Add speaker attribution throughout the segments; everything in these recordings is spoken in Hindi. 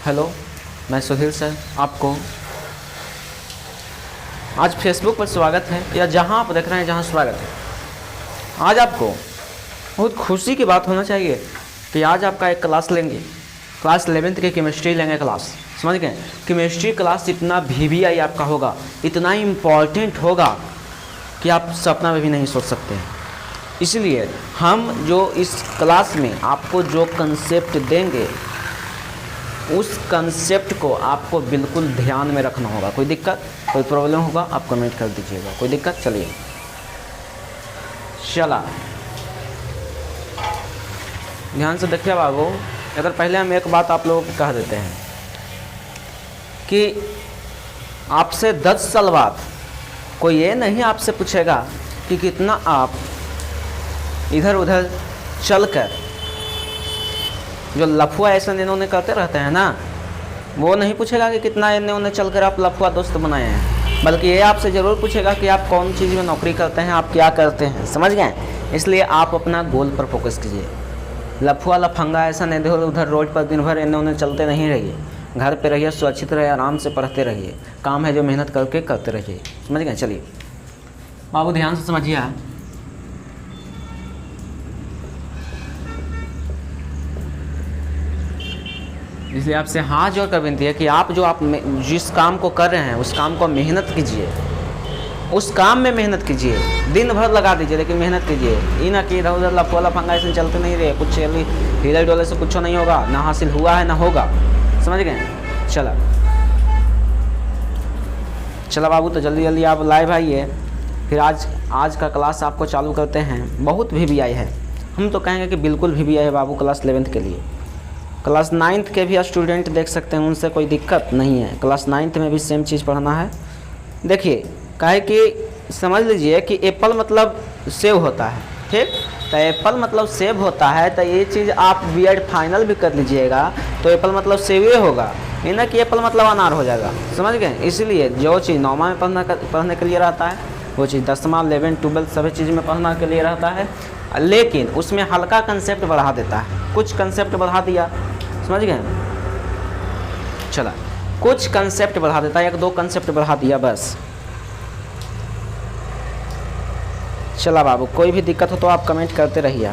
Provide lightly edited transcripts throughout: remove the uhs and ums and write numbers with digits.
Speaker 1: हेलो, मैं सुधीर सर आपको आज फेसबुक पर स्वागत है, या जहां आप देख रहे हैं जहां स्वागत है। आज आपको बहुत खुशी की बात होना चाहिए कि आज आपका एक क्लास लेंगे, क्लास 11th की केमिस्ट्री लेंगे क्लास। समझ गए? केमिस्ट्री क्लास इतना VVI आपका होगा, इतना इम्पॉर्टेंट होगा कि आप सपना में भी नहीं सोच सकते हैं। इसलिए हम जो इस क्लास में आपको जो कंसेप्ट देंगे उस कंसेप्ट को आपको बिल्कुल ध्यान में रखना होगा। कोई दिक्कत, कोई प्रॉब्लम होगा आप कमेंट कर दीजिएगा। कोई दिक्कत? चलिए चला ध्यान से देखिए बाबू। अगर पहले हम एक बात आप लोगों को कह देते हैं कि आपसे 10 साल बाद कोई ये नहीं आपसे पूछेगा कि कितना आप इधर उधर चलकर, जो लफुआ ऐसा इन्होंने करते रहते हैं ना, वो नहीं पूछेगा कि कितना इन्हें उन्हें चलकर आप लफुआ दोस्त बनाए हैं, बल्कि ये आपसे ज़रूर पूछेगा कि आप कौन चीज़ में नौकरी करते हैं, आप क्या करते हैं। समझ गए? इसलिए आप अपना गोल पर फोकस कीजिए। लफुआ लफंगा ऐसा नहीं इधर उधर रोड पर दिन भर इन्हें उन्हें चलते नहीं रहिए। घर पे रहिए, सुरक्षित रहिए, आराम से पढ़ते रहिए। काम है जो मेहनत करके करते रहिए। समझ गए? चलिए बाबू ध्यान से समझिए। इसलिए आपसे हाथ जोड़ कर विनती है कि आप जिस काम को कर रहे हैं उस काम को मेहनत कीजिए, उस काम में मेहनत कीजिए, दिन भर लगा दीजिए, लेकिन मेहनत कीजिए। ये ना कि इधर उधर लफुआ लफंगा ऐसे चलते नहीं रहे, कुछ हीरे डोले से कुछ नहीं होगा, ना हासिल हुआ है ना होगा। समझ गए? चला बाबू, तो जल्दी जल्दी आप लाइव आइए। फिर आज का क्लास आपको चालू करते हैं। बहुत VVI है, हम तो कहेंगे कि बिल्कुल VVI है बाबू क्लास 11th के लिए। क्लास 9th के भी स्टूडेंट देख सकते हैं, उनसे कोई दिक्कत नहीं है। क्लास 9th में भी सेम चीज़ पढ़ना है। देखिए काहे कि समझ लीजिए कि एप्पल मतलब सेब होता है, ठीक? तो एप्पल मतलब सेब होता है, तो ये चीज़ आप B.Ed फाइनल भी कर लीजिएगा तो एप्पल मतलब सेब ही होगा, ये ना कि एप्पल मतलब अनार हो जाएगा। समझ गए? इसलिए जो चीज़ 9वीं में पढ़ने के लिए रहता है वो चीज़ 10वीं 11th 12th सभी चीज़ में पढ़ने के लिए रहता है, लेकिन उसमें हल्का कंसेप्ट बढ़ा देता है। कुछ कंसेप्ट बढ़ा दिया, समझ गए? चला, कुछ कंसेप्ट बढ़ा देता है, 1-2 कंसेप्ट बढ़ा दिया बस। चला बाबू, कोई भी दिक्कत हो तो आप कमेंट करते रहिए।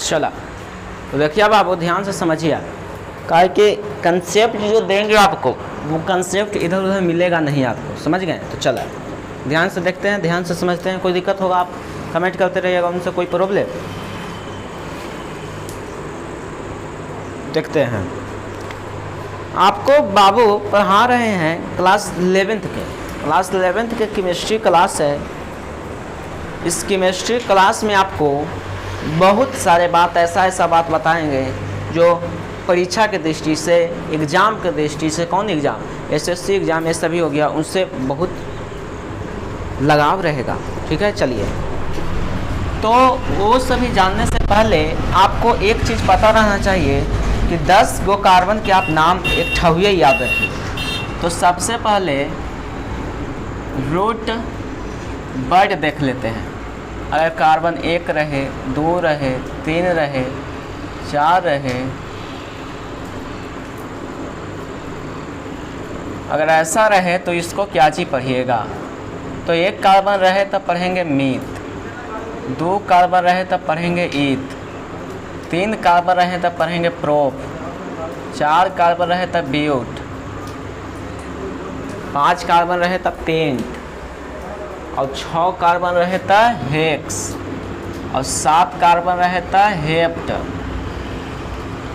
Speaker 1: चला, तो देखिए अब आप ध्यान से समझिए, काहे कि कंसेप्ट जो देंगे आपको वो कंसेप्ट इधर उधर मिलेगा नहीं आपको। समझ गए? तो चला ध्यान से देखते हैं, ध्यान से समझते हैं। कोई दिक्कत होगा आप कमेंट करते रहिएगा, उनसे कोई प्रॉब्लम। देखते हैं आपको बाबू पढ़ा रहे हैं क्लास 11th के केमिस्ट्री क्लास है। इस केमिस्ट्री क्लास में आपको बहुत सारे बात ऐसा बात बताएंगे जो परीक्षा के दृष्टि से, एग्ज़ाम के दृष्टि से, कौन एग्ज़ाम, SSC एग्ज़ाम ये सभी हो गया, उनसे बहुत लगाव रहेगा। ठीक है? चलिए, तो वो सभी जानने से पहले आपको एक चीज़ पता रहना चाहिए कि 10 गो कार्बन के आप नाम एक ठहुए याद रखिए। तो सबसे पहले रूट वर्ड देख लेते हैं। अगर कार्बन 1 रहे, 2 रहे, 3 रहे, 4 रहे, अगर ऐसा रहे तो इसको क्या चीज़ पढ़िएगा। तो 1 कार्बन रहे तब पढ़ेंगे मीथ, 2 कार्बन रहे तब पढ़ेंगे ईथ, 3 कार्बन रहे तब पढ़ेंगे प्रोप, 4 कार्बन रहे तब ब्यूट, 5 कार्बन रहे तब पेंट, और 6 कार्बन रहता हेक्स, और 7 कार्बन रहता हेप्ट,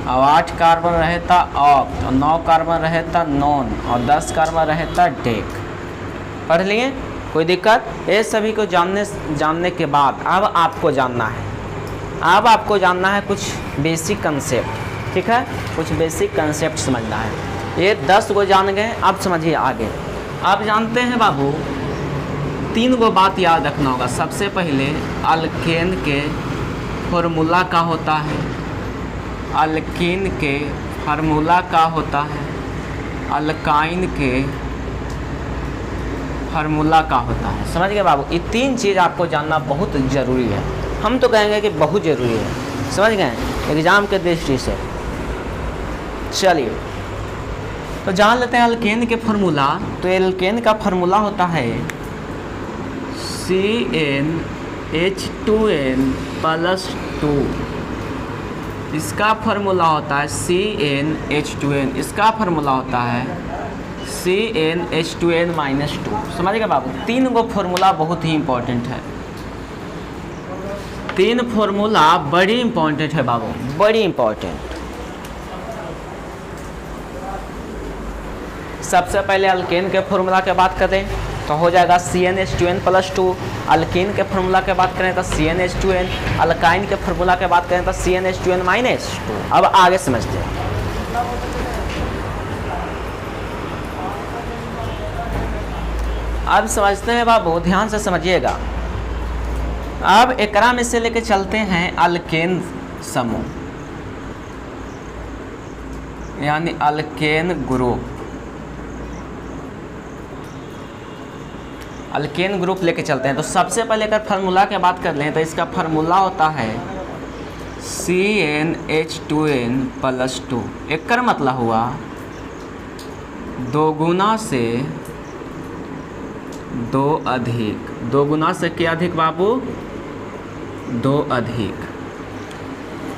Speaker 1: और 8 कार्बन रहता ऑक्ट, और 9 कार्बन रहता नॉन, और 10 कार्बन रहता डेक। पढ़ लिए? कोई दिक्कत? ये सभी को जानने के बाद अब आपको जानना है कुछ बेसिक कंसेप्ट, ठीक है? कुछ बेसिक कंसेप्ट समझना है। ये 10 को जान गए, अब समझिए आगे। आप जानते हैं बाबू 3 गो बात याद रखना होगा। सबसे पहले अल्केन के फॉर्मूला का होता है, अल्कीन के फार्मूला का होता है, अल्काइन के फार्मूला का होता है। समझ गए बाबू? ये 3 चीज़ आपको जानना बहुत ज़रूरी है। हम तो कहेंगे कि बहुत ज़रूरी है, समझ गए, एग्ज़ाम के दृष्टि से। चलिए तो जान लेते हैं अल्केन के फार्मूला। तो एल्केन का फार्मूला होता है CnH2n+2। इसका फार्मूला होता है CnH2n, इसका फार्मूला होता है CnH2n-2। समझिएगा बाबू? 3 गो फार्मूला बहुत ही इंपॉर्टेंट है। 3 फार्मूला बड़ी इंपॉर्टेंट है बाबू, बड़ी इंपॉर्टेंट। सबसे पहले अल्केन के फार्मूला के बात करें तो हो जाएगा CnH2n+2। अल्कीन के फार्मूला के बात करें तो CnH2n। अल्काइन के फार्मूला के बात करें तो CnH2n-2। अब आगे समझते हैं। अब समझते हैं बाबू, ध्यान से समझिएगा। अब एकरा में से लेके चलते हैं अल्केन समूह, यानी अल्केन ग्रुप। अल्केन ग्रुप लेके चलते हैं। तो सबसे पहले अगर फार्मूला की बात कर लें तो इसका फार्मूला होता है CnH2n+2। एक मतलब हुआ 2 गुना से 2 अधिक। 2 गुना से क्या अधिक बाबू? 2 अधिक।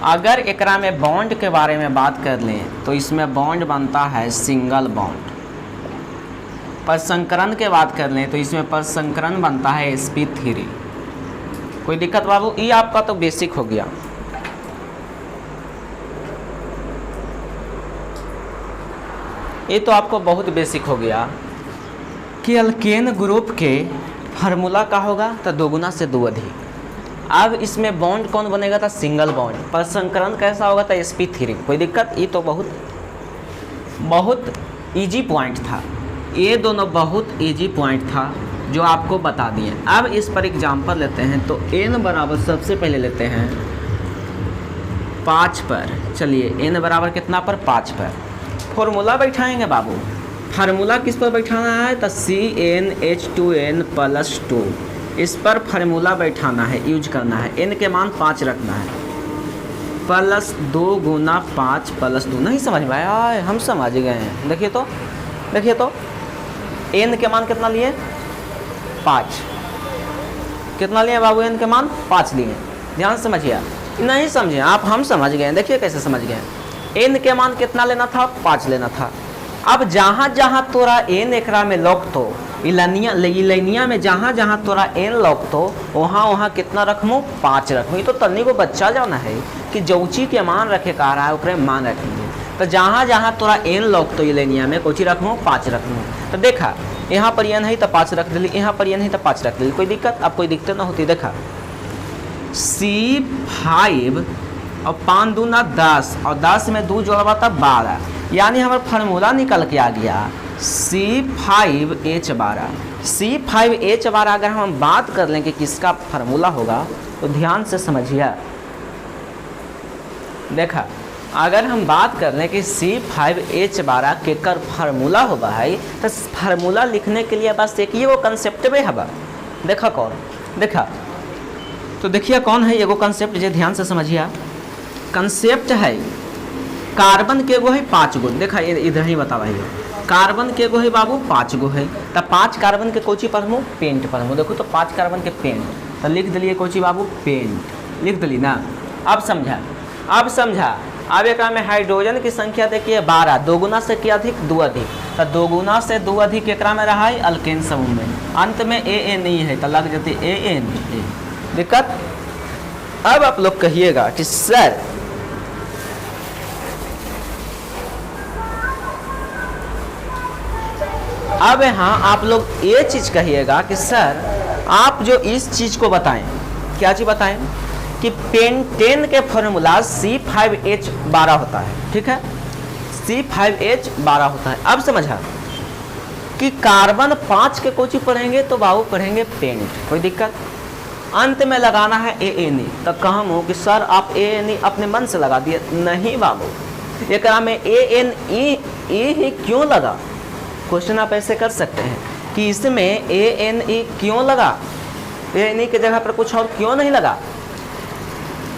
Speaker 1: अगर एकरा में बॉन्ड के बारे में बात कर लें तो इसमें बॉन्ड बनता है सिंगल बॉन्ड। परसंकरण के बात कर लें तो इसमें परसंकरण बनता है sp3। कोई दिक्कत बाबू? ये आपका तो बेसिक हो गया। ये तो आपको बहुत बेसिक हो गया कि अल्केन ग्रुप के फार्मूला का होगा तो 2 गुना से 2 अधिक। अब इसमें बॉन्ड कौन बनेगा? था सिंगल बॉन्ड। परसंकरण कैसा होगा? था sp3। कोई दिक्कत? ये तो बहुत इजी पॉइंट था। ये दोनों बहुत इजी पॉइंट था जो आपको बता दिए। अब इस पर एग्जाम्पल लेते हैं। तो n बराबर सबसे पहले लेते हैं 5 पर। चलिए n बराबर कितना पर? 5 पर। फॉर्मूला बैठाएंगे बाबू। फार्मूला किस पर बैठाना है? तो CnH2n+2। इस पर फार्मूला बैठाना है, यूज करना है। n के मान 5 रखना है। +2 गुना 5+2। नहीं समझ में आया? हम समझ गए हैं। देखिए तो n के मान कितना लिए? 5। कितना लिए बाबू? n के मान 5 लिए। ध्यान समझिए। नहीं समझे आप? हम समझ गए। देखिए कैसे समझ गए। n के मान कितना लेना था? 5 लेना था। अब जहाँ जहाँ तोरा n एकरा में लॉक तो इलेनिया में जहाँ तोरा n लॉक तो वहाँ कितना रखमो? 5 रखमो। ये तो तन्नी को बच्चा जाना है कि जौची के मान रखे कह रहा है ओकरे मान रखेंगे। तो जहाँ तोरा n लॉक तो इलेनिया में कोची रखमो? 5 रखमो। तो देखा यहाँ पर n है तो 5 रख दिली, यहाँ पर n है तो 5 रख दिली। कोई दिक्कत? अब कोई दिक्कत ना होती। देखा C5 और 5 दूना 10 और 10 में 2 जोड़वा था 12, यानी हमारा फार्मूला निकल के आ गया C5H12। C5H12 अगर हम बात कर लें कि किसका फार्मूला होगा तो ध्यान से समझिए। देखा अगर हम बात कर लें कि C5H12 के कर फार्मूला होगा है तो फार्मूला लिखने के लिए बस एक ही वो कंसेप्ट में है। देखा कौन? देखा तो देखिए कौन है एगो कंसेप्ट जो ध्यान से समझिए। कंसेप्ट है कार्बन के गो है 5 गो। देखा इधर ही बतावा है कार्बन के गो है बाबू 5 गो है। तो 5 कार्बन के कोची पढ़मो? पेंट पढ़मो। देखो तो 5 कार्बन के पेंट तो लिख दिलिए कोची बाबू? पेंट लिख दिली ना। अब समझा? अब एक में हाइड्रोजन की संख्या देखिए 12। 2 गुना से क्या अधिक? 2 अधिक। तो 2 गुना से 2 अधिक एक में रहा है अल्केन समूह में। अंत में AN ही है तो लग जाती AN। दिक्कत? अब आप लोग कहिएगा कि सर अब यहाँ आप लोग ये चीज़ कहिएगा कि सर आप जो इस चीज़ को बताएं, क्या चीज़ बताएं कि पेंटेन के फॉर्मूला C5H12 होता है, ठीक है, C5H12 होता है। अब समझा कि कार्बन 5 के कोची पढ़ेंगे तो बाबू पढ़ेंगे पेंट, कोई दिक्कत। अंत में लगाना है ANE, तो कहूँ कि सर आप ANE अपने मन से लगा दिए, नहीं बाबू, एक में ANE ही क्यों लगा। क्वेश्चन आप ऐसे कर सकते हैं कि इसमें ANE क्यों लगा, ANE की जगह पर कुछ और क्यों नहीं लगा।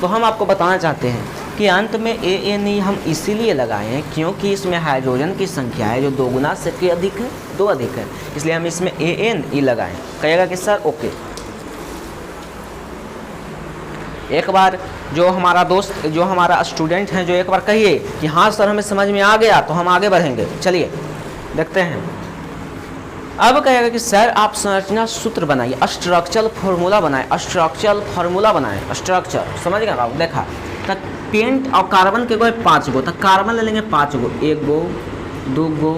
Speaker 1: तो हम आपको बताना चाहते हैं कि अंत में ANE हम इसीलिए लगाए हैं क्योंकि इसमें हाइड्रोजन की संख्या है जो 2 गुना से के अधिक है, 2 अधिक है, इसलिए हम इसमें ANE लगाएं। कहेगा कि सर ओके। एक बार जो हमारा दोस्त, जो हमारा स्टूडेंट है, जो एक बार कहिए कि हाँ सर हमें समझ में आ गया, तो हम आगे बढ़ेंगे। चलिए देखते हैं। अब कहेगा कि सर आप संरचना सूत्र बनाइए, स्ट्रक्चरल फार्मूला बनाए, स्ट्रक्चरल फार्मूला बनाए, स्ट्रक्चर, समझ गए बाबू। देखा तक पेंट और कार्बन के गो 5 गो, तो कार्बन ले लेंगे 5 गो, 1 गो, 2 गो,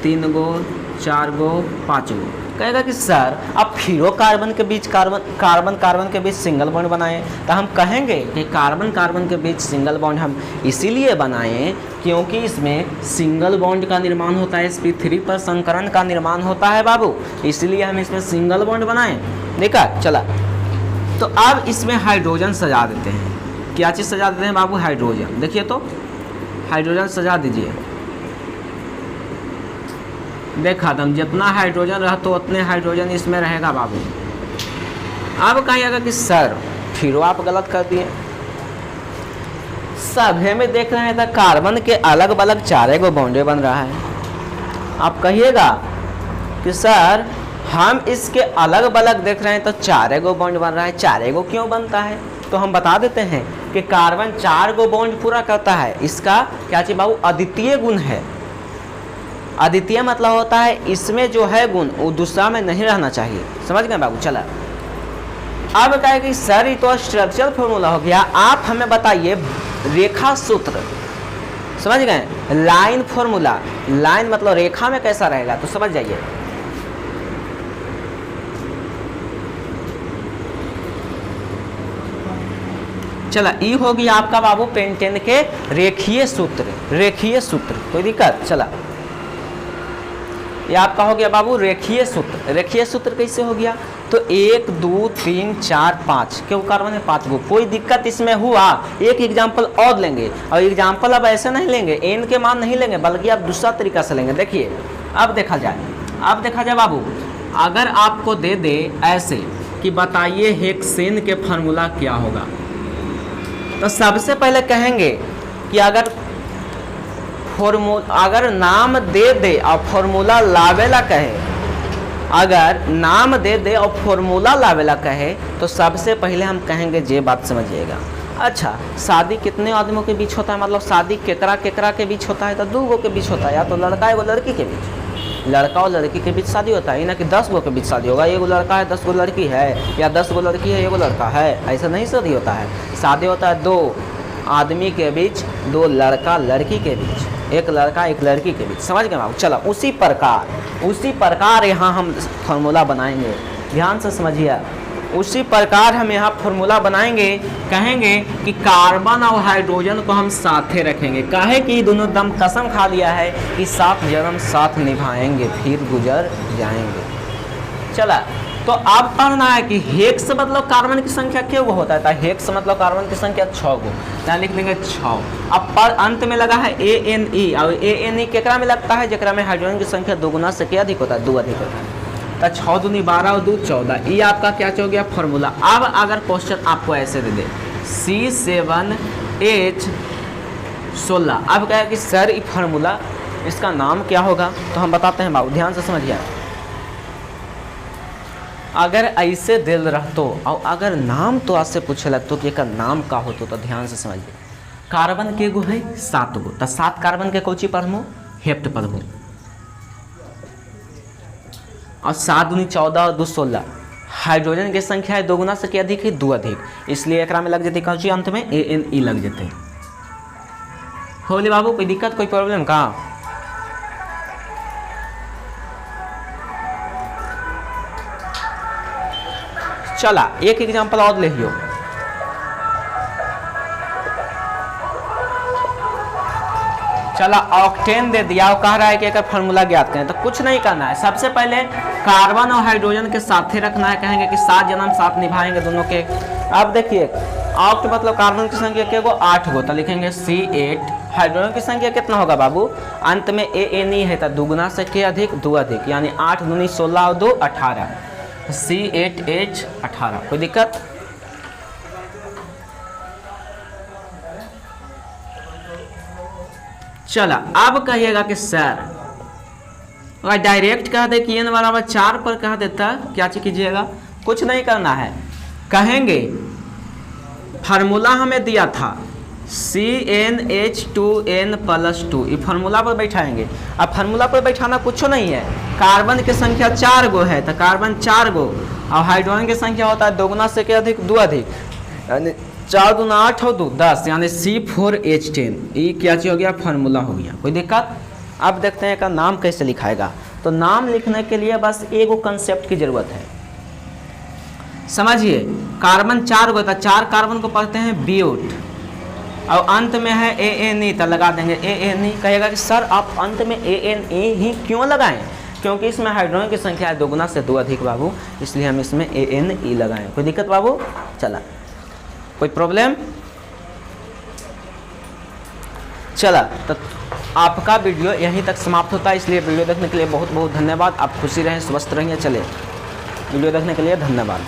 Speaker 1: 3 गो, 4 गो, 5 गो। कहेगा कि सर अब फिर कार्बन के बीच कार्बन के बीच सिंगल बॉन्ड बनाएं, तो हम कहेंगे कि कार्बन के बीच सिंगल बॉन्ड हम इसीलिए बनाएं क्योंकि इसमें सिंगल बॉन्ड का निर्माण होता है, sp3 पर संकरण का निर्माण होता है बाबू, इसलिए हम इसमें सिंगल बॉन्ड बनाएं। देखा चला। तो अब इसमें हाइड्रोजन सजा देते हैं। क्या चीज़ सजा देते हैं बाबू, हाइड्रोजन। देखिए तो हाइड्रोजन सजा दीजिए। देखा तुम जितना हाइड्रोजन रहा तो उतने हाइड्रोजन इसमें रहेगा बाबू। अब कहिएगा कि सर फिर आप गलत कर दिए, सभी में देख रहे हैं तो कार्बन के अलग अलग 4 गो बॉन्डे बन रहा है। आप कहिएगा कि सर हम इसके अलग अलग देख रहे हैं तो 4 गो बॉन्ड बन रहा है, 4 गो क्यों बनता है। तो हम बता देते हैं कि कार्बन 4 गो बॉन्ड पूरा करता है, इसका क्या चाहिए बाबू, अद्वितीय गुण है। अद्वितीय मतलब होता है इसमें जो है गुण वो दूसरा में नहीं रहना चाहिए, समझ गए बाबू। चला अब कहे कि सर ये तो स्ट्रक्चरल फॉर्मूला हो गया, आप हमें बताइए रेखा सूत्र, समझ गए, लाइन फॉर्मूला। लाइन मतलब रेखा में कैसा रहेगा, तो समझ जाइए। चला ई होगी आपका बाबू पेंटेन के रेखीय सूत्र, रेखीय सूत्र, कोई दिक्कत। चला ये आपका हो गया बाबू रेखीय सूत्र। रेखीय सूत्र कैसे हो गया, तो 1 2 3 4 5 क्यों कार्बन है 5 गो। कोई दिक्कत इसमें हुआ, एक एग्जाम्पल और लेंगे, और एग्जाम्पल अब ऐसे नहीं लेंगे, एन के मान नहीं लेंगे, बल्कि आप दूसरा तरीका से लेंगे। देखिए अब देखा जाए बाबू, अगर आपको दे दे ऐसे कि बताइए हेक्सेन के फार्मूला क्या होगा, तो सबसे पहले कहेंगे कि अगर नाम दे दे और फॉर्मूला लावेला कहे, अगर नाम दे दे और फॉर्मूला लावेला कहे, तो सबसे पहले हम कहेंगे ये बात समझिएगा। अच्छा शादी कितने आदमियों के बीच होता है, मतलब शादी केकरा के बीच होता है, तो 2 गो के बीच होता है, या तो लड़का एगो लड़की के बीच, लड़का और लड़की के बीच शादी होता है, ना कि 10 गो के बीच शादी होगा, एगो लड़का है 10 गो लड़की है, या 10 गो लड़की है एगो लड़का है, ऐसा नहीं शादी होता है। शादी होता है 2 आदमी के बीच, 2 लड़का लड़की के बीच, 1 लड़का 1 लड़की के बीच, समझ गए बाबू। चलो उसी प्रकार यहाँ हम फार्मूला बनाएंगे, ध्यान से समझिए। उसी प्रकार हम यहाँ फार्मूला बनाएंगे, कहेंगे कि कार्बन और हाइड्रोजन को हम साथे रखेंगे, काहे कि दोनों दम कसम खा लिया है कि 7 जन्म साथ निभाएंगे फिर गुजर जाएंगे। चला तो अब पढ़ना है कि हेक्स मतलब कार्बन की संख्या क्या वो होता है, तो हेक्स मतलब कार्बन की संख्या 6 गो, यहाँ लिख लेंगे 6। अब पर अंत में लगा है ANE, और ANE केकरा में लगता है, जेकरा में हाइड्रोजन की संख्या 2 गुना से क्या अधिक होता है, 2 अधिक होता है। तो 6 दूनी 12 और 2 14, ये आपका क्या हो गया फॉर्मूला। अब अगर क्वेश्चन आपको ऐसे दे दे C7H16, अब कहे कि सर ये फार्मूला इसका नाम क्या होगा, तो हम बताते हैं बाबू, ध्यान से समझिए। अगर ऐसे दिल रहतो और अगर नाम तो आपसे पूछे लगतो कि इसका नाम का होतो, तो ध्यान से समझिए। कार्बन के गो है 7 गो, तो 7 कार्बन के कौची पढ़मो, हेप्ट पढ़मो, और 7 दूनी 14 और 2 16। हाइड्रोजन की संख्या है 2 गुना से क्या अधिक है, 2 अधिक, इसलिए एकरा में लग जाती कौची अंत में ANE लग जाते। होली बाबू कोई दिक्कत कोई प्रॉब्लम का। चला एक एग्जाम्पल और ले लियो। चला ऑक्टेन दे दिया और कह रहा है कि एक फार्मूला ज्ञात करें। तो कुछ नहीं करना है, सबसे पहले कार्बन और हाइड्रोजन के साथ ही रखना है। कहेंगे कि 7 जन्म साथ निभाएंगे दोनों के। अब देखिए ऑक्ट मतलब कार्बन की संख्या क्या गो 8 गो, तो लिखेंगे C8। हाइड्रोजन की संख्या कितना होगा बाबू, अंत में ANE है तो दुगुना से के अधिक 2 अधिक, यानी 8 दूनी 16 और 2 18, C8H 18। कोई दिक्कत? चला अब कहिएगा कि सर अगर डायरेक्ट कह दे कि n बराबर 4 पर कह देता क्या चीज कीजिएगा, कुछ नहीं करना है। कहेंगे फार्मूला हमें दिया था CnH2n+2, ये फार्मूला पर बैठाएंगे। अब फार्मूला पर बैठाना कुछ नहीं है, कार्बन की संख्या 4 गो है तो कार्बन 4 गो, और हाइड्रोजन की संख्या होता है दोगुना से के अधिक 2 अधिक, यानी 4 दूना 8 और 2 10, यानी C4H10। ये क्या चीज हो गया, फार्मूला हो गया। कोई दिक्कत? अब देखते हैं का नाम कैसे लिखाएगा। तो नाम लिखने के लिए बस एगो कंसेप्ट की जरूरत है, समझिए। कार्बन 4 गो, 4 कार्बन को पढ़ते हैं ब्यूट, और अंत में है ANE तो लगा देंगे ANE। कहेगा कि सर आप अंत में ANE ही क्यों लगाएं, क्योंकि इसमें हाइड्रोजन की संख्या है दोगुना से 2 अधिक बाबू, इसलिए हम इसमें ANE लगाएं। कोई दिक्कत बाबू? चला कोई प्रॉब्लम? चला तो आपका वीडियो यहीं तक समाप्त होता है, इसलिए वीडियो देखने के लिए बहुत बहुत धन्यवाद। आप खुशी रहें, स्वस्थ रहें। चले वीडियो देखने के लिए धन्यवाद।